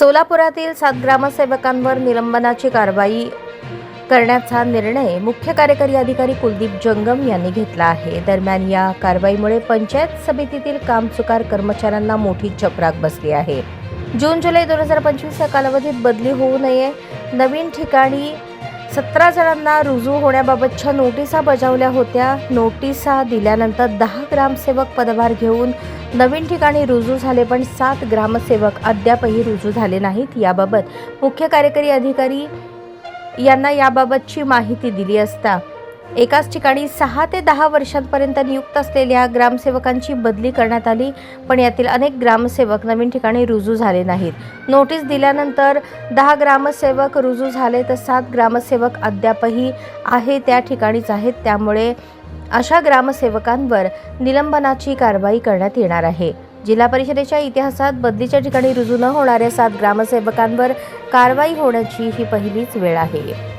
सोलापुरातील 7 ग्रामसेवकांवर निलंबनाची कारवाई करण्याचा निर्णय मुख्य कार्यकारी अधिकारी कुलदीप जंगम यांनी घेतला आहे। दरम्यान या कारवाईमुळे पंचायत समितीतील कामचुकार कर्मचाऱ्यांना मोठी चपराक बसली आहे। जून-जुलै 2025 या कालावधीत बदली होऊ नये, नवीन ठिकाणी 17 जणांना रुजू होण्याबाबतच्या नोटिसा बजावल्या होत्या। नोटिसा दिल्यानंतर 10 ग्रामसेवक पदभार घेऊन नवीन ठिकाणी रुजू झाले, पण 7 ग्रामसेवक अद्यापही रुजू झाले नाहीत। याबाबत मुख्य कार्यकारी अधिकारी यांना याबाबतची माहिती दिली असता एकाच ठिकाणी 6 ते 10 वर्षांपर्यंत नियुक्त असलेल्या ग्रामसेवकांची बदली करण्यात आली, पण यातील अनेक ग्रामसेवक नवीन ठिकाणी रुजू झाले नाहीत। नोटीस दिल्यानंतर 10 ग्रामसेवक रुजू झाले, तर 7 ग्रामसेवक अद्यापही त्या ठिकाणीच आहेत। त्यामुळे अशा ग्रामसेवकांवर निलंबनाची कारवाई करण्यात येणार आहे। जिल्हा परिषदेच्या इतिहासात बदलीच्या ठिकाणी रुजू न होणाऱ्या 7 ग्रामसेवकांवर कारवाई होण्याची ही पहिलीच वेळ आहे।